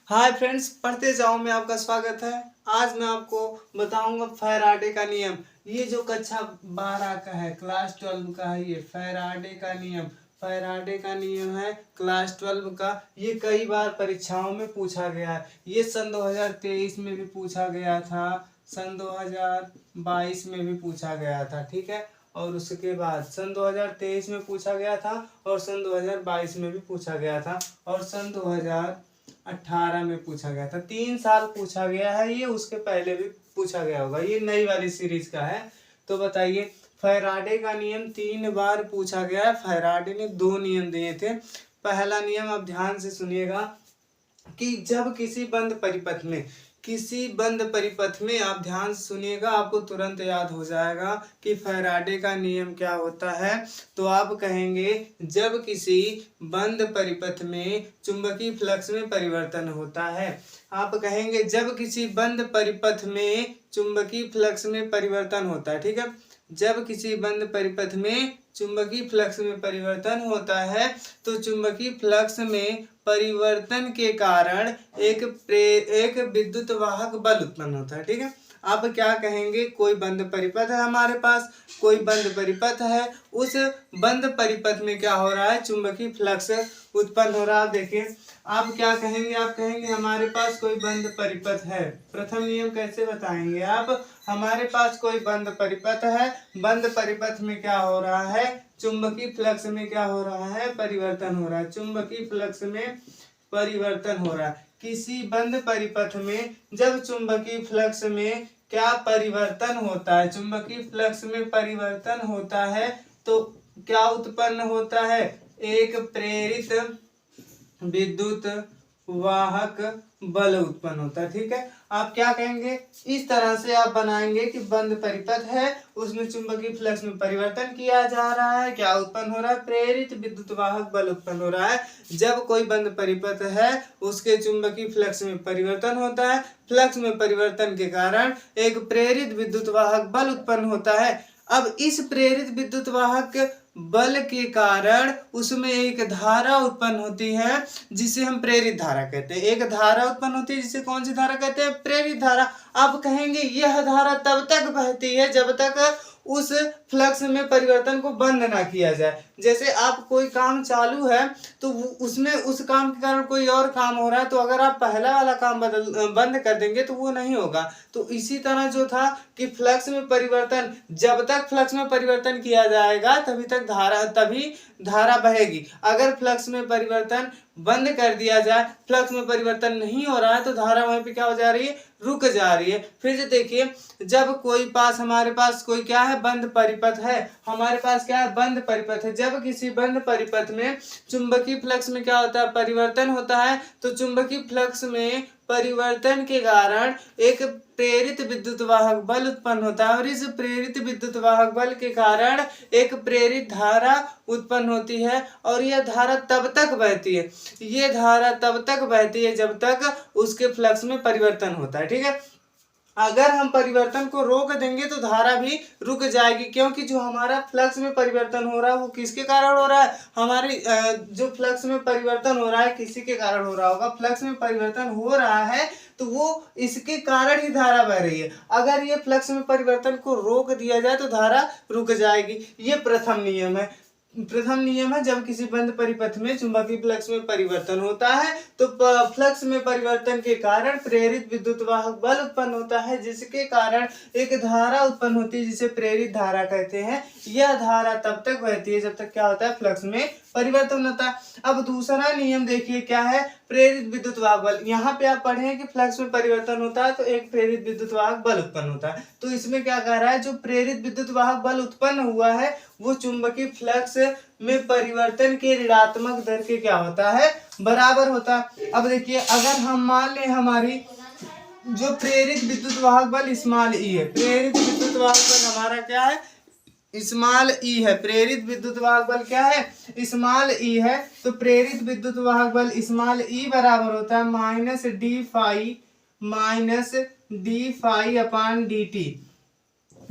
Hi friends, पढ़ते जाओ में आपका स्वागत है। आज मैं आपको बताऊंगा फैराडे का नियम। ये जो कक्षा 12 का है, क्लास 12 का है, ये फैराडे का नियम। फैराडे का नियम है क्लास 12 का। ये कई बार परीक्षाओं में पूछा गया है। ये सन 2023 में भी पूछा गया था, सन 2022 में भी पूछा गया था, ठीक है। और उसके बाद सन 2023 में पूछा गया था और सन 2022 में भी पूछा गया था और सन 2018 में पूछा गया था। 3 साल पूछा गया है ये, उसके पहले भी पूछा गया होगा। ये नई वाली सीरीज का है। तो बताइए, फैराडे का नियम 3 बार पूछा गया है। फैराडे ने 2 नियम दिए थे। पहला नियम आप ध्यान से सुनिएगा कि जब किसी बंद परिपथ में आप ध्यान से सुनिएगा, आपको तुरंत याद हो जाएगा कि फैराडे का नियम क्या होता है। तो आप कहेंगे जब किसी बंद परिपथ में चुंबकीय फ्लक्स में परिवर्तन होता है। आप कहेंगे जब किसी बंद परिपथ में चुंबकीय फ्लक्स में परिवर्तन होता है, ठीक है। जब किसी बंद परिपथ में चुंबकीय फ्लक्स में परिवर्तन होता है तो चुंबकीय फ्लक्स में परिवर्तन के कारण एक विद्युत वाहक बल उत्पन्न होता है, ठीक है। आप क्या कहेंगे, कोई बंद परिपथ है हमारे पास, कोई बंद परिपथ है, उस बंद परिपथ में क्या हो रहा है, चुंबकीय फ्लक्स उत्पन्न हो रहा है। देखिए आप क्या कहेंगे, आप कहेंगे हमारे पास कोई बंद परिपथ है। प्रथम नियम कैसे बताएंगे आप, हमारे पास कोई बंद परिपथ है, बंद परिपथ में क्या हो रहा है, चुंबकीय फ्लक्स में क्या हो रहा है, परिवर्तन हो रहा है। चुंबकीय फ्लक्स में परिवर्तन हो रहा है। किसी बंद परिपथ में जब चुंबकीय फ्लक्स में क्या परिवर्तन होता है, चुंबकीय फ्लक्स में परिवर्तन होता है तो क्या उत्पन्न होता है, एक प्रेरित विद्युत वाहक बल उत्पन्न होता है, ठीक है। आप क्या कहेंगे, इस तरह से आप बनाएंगे कि बंद परिपथ है, उसमें चुंबकीय फ्लक्स में परिवर्तन किया जा रहा है, क्या उत्पन्न हो रहा है, प्रेरित विद्युत वाहक बल उत्पन्न हो रहा है। जब कोई बंद परिपथ है उसके चुंबकीय फ्लक्स में परिवर्तन होता है, फ्लक्स में परिवर्तन के कारण एक प्रेरित विद्युत वाहक बल उत्पन्न होता है। अब इस प्रेरित विद्युत वाहक बल के कारण उसमें एक धारा उत्पन्न होती है जिसे हम प्रेरित धारा कहते हैं। एक धारा उत्पन्न होती है जिसे कौन सी धारा कहते हैं, प्रेरित धारा। आप कहेंगे यह धारा तब तक बहती है जब तक उस फ्लक्स में परिवर्तन को बंद ना किया जाए। जैसे आप कोई काम चालू है तो उसमें उस काम के कारण कोई और काम हो रहा है, तो अगर आप पहला वाला काम बंद कर देंगे तो वो नहीं होगा। तो इसी तरह जो था कि फ्लक्स में परिवर्तन, जब तक फ्लक्स में परिवर्तन किया जाएगा तभी धारा बहेगी। अगर फ्लक्स में परिवर्तन बंद कर दिया जाए, फ्लक्स में परिवर्तन नहीं हो रहा है, तो धारा वहीं पे क्या हो जा रही है, रुक जा रही है। फिर से देखिए, जब हमारे पास कोई क्या है, बंद परिपथ है, हमारे पास क्या है, बंद परिपथ है। जब किसी बंद परिपथ में चुंबकीय फ्लक्स में क्या होता है, परिवर्तन होता है, तो चुंबकीय फ्लक्स में परिवर्तन के कारण एक प्रेरित विद्युत वाहक बल उत्पन्न होता है और इस प्रेरित विद्युत वाहक बल के कारण एक प्रेरित धारा उत्पन्न होती है। और यह धारा तब तक बहती है, ये धारा तब तक बहती है जब तक उसके फ्लक्स में परिवर्तन होता है, ठीक है। अगर हम परिवर्तन को रोक देंगे तो धारा भी रुक जाएगी, क्योंकि जो हमारा फ्लक्स में परिवर्तन हो रहा है वो किसके कारण हो रहा है, हमारी जो फ्लक्स में परिवर्तन हो रहा है किसी के कारण हो रहा होगा। फ्लक्स में परिवर्तन हो रहा है तो वो इसके कारण ही धारा बह रही है। अगर ये फ्लक्स में परिवर्तन को रोक दिया जाए तो धारा रुक जाएगी। ये प्रथम नियम है। प्रथम नियम है, जब किसी बंद परिपथ में चुंबकीय फ्लक्स में परिवर्तन होता है तो फ्लक्स में परिवर्तन के कारण प्रेरित विद्युत वाहक बल उत्पन्न होता है, जिसके कारण एक धारा उत्पन्न होती है जिसे प्रेरित धारा कहते हैं। यह धारा तब तक बहती है जब तक क्या होता है, फ्लक्स में परिवर्तन होता है। अब दूसरा नियम देखिए क्या है, प्रेरित विद्युत वाहक बल। यहाँ पे आप पढ़े कि फ्लक्स में परिवर्तन होता है तो एक प्रेरित विद्युत वाहक बल उत्पन्न होता है। तो इसमें क्या कह रहा है, जो प्रेरित विद्युत वाहक बल उत्पन्न हुआ है वो चुंबकीय फ्लक्स में परिवर्तन के ऋणात्मक दर के क्या होता है, बराबर होता है। अब देखिए, अगर हम मान लें हमारी जो प्रेरित विद्युत वाहक बल स्मॉल ई है, प्रेरित विद्युत वाहक बल हमारा क्या है, स्मॉल ई है। प्रेरित विद्युत वाहक बल क्या है, स्मॉल ई है। तो प्रेरित विद्युत वाहक बल स्मॉल ई बराबर होता है minus D phi D T.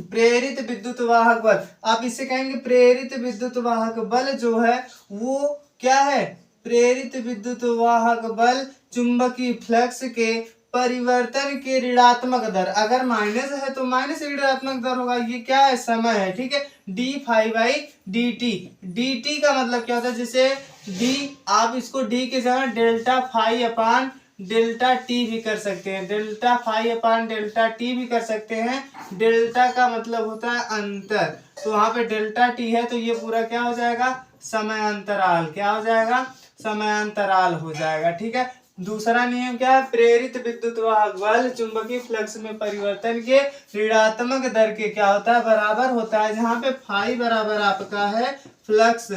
प्रेरित विद्युत वाहक बल, आप इससे कहेंगे प्रेरित विद्युत वाहक बल जो है वो क्या है, प्रेरित विद्युत वाहक बल चुंबकीय फ्लक्स के परिवर्तन के ऋणात्मक दर, अगर माइनस है तो माइनस ऋणात्मक दर होगा। ये क्या है, समय है, ठीक है। D phi by D T, D T का मतलब क्या होता है, जैसे डी, आप इसको डी के जगह delta phi upon delta T भी कर सकते हैं, delta phi upon delta T भी कर सकते हैं। डेल्टा का मतलब होता है अंतर, तो वहां पे डेल्टा टी है तो ये पूरा क्या हो जाएगा, समयांतराल, क्या हो जाएगा, समयांतराल हो जाएगा, ठीक है। दूसरा नियम क्या है, प्रेरित विद्युत वाहक बल चुंबकीय फ्लक्स में परिवर्तन के ऋणात्मक दर के क्या होता है, बराबर होता है। जहां पे फाई बराबर आपका है फ्लक्स,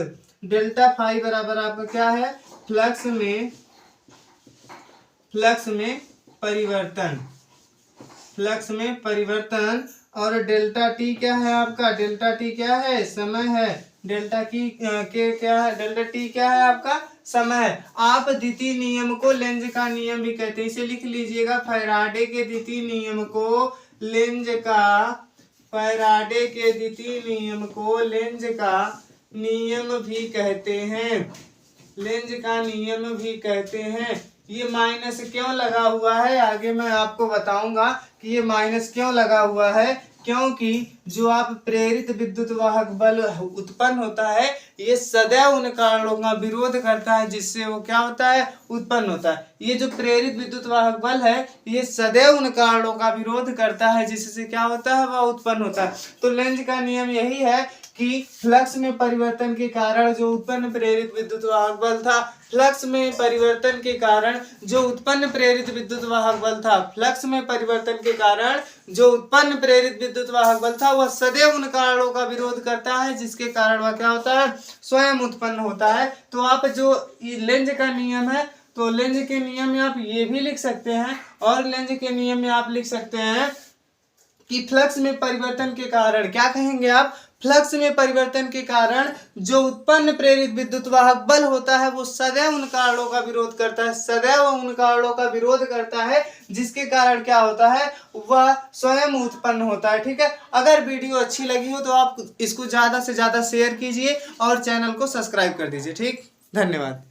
डेल्टा फाई बराबर आपका क्या है, फ्लक्स में परिवर्तन, फ्लक्स में परिवर्तन, और डेल्टा टी क्या है आपका, डेल्टा टी क्या है, समय है। डेल्टा की के क्या है, डेल्टा टी क्या है आपका, समय है। आप द्वितीय नियम को लेंज का नियम भी कहते हैं, इसे लिख लीजिएगा। फैराडे के द्वितीय नियम को लेंज का, फैराडे के द्वितीय नियम को लेंज का नियम भी कहते हैं, लेंज का नियम भी कहते हैं। ये माइनस क्यों लगा हुआ है, आगे मैं आपको बताऊंगा कि ये माइनस क्यों लगा हुआ है। क्योंकि जो आप प्रेरित विद्युत वाहक बल उत्पन्न होता है, ये सदैव उन कारणों का विरोध करता है जिससे वो क्या होता है, उत्पन्न होता है। ये जो प्रेरित विद्युत वाहक बल है, ये सदैव उन कारणों का विरोध करता है जिससे क्या होता है, वह उत्पन्न होता है। तो लेंज का नियम यही है कि फ्लक्स में परिवर्तन के कारण जो उत्पन्न प्रेरित विद्युत वाहक बल था, फ्लक्स में परिवर्तन के कारण जो उत्पन्न प्रेरित विद्युत वाहक बल था, फ्लक्स में परिवर्तन के कारण जो उत्पन्न प्रेरित विद्युत वाहक बल था, वह सदैव उन कारणों का विरोध करता है जिसके कारण वह क्या होता है, स्वयं उत्पन्न होता है। तो आप जो लेंज का नियम है, तो लेंज के नियम में आप ये भी लिख सकते हैं, और लेंज के नियम में आप लिख सकते हैं कि फ्लक्स में परिवर्तन के कारण, क्या कहेंगे आप, फ्लक्स में परिवर्तन के कारण जो उत्पन्न प्रेरित विद्युत वाहक बल होता है, वो सदैव उन कारणों का विरोध करता है, सदैव उन कारणों का विरोध करता है जिसके कारण क्या होता है, वह स्वयं उत्पन्न होता है, ठीक है। अगर वीडियो अच्छी लगी हो तो आप इसको ज्यादा से ज्यादा शेयर कीजिए और चैनल को सब्सक्राइब कर दीजिए, ठीक। धन्यवाद।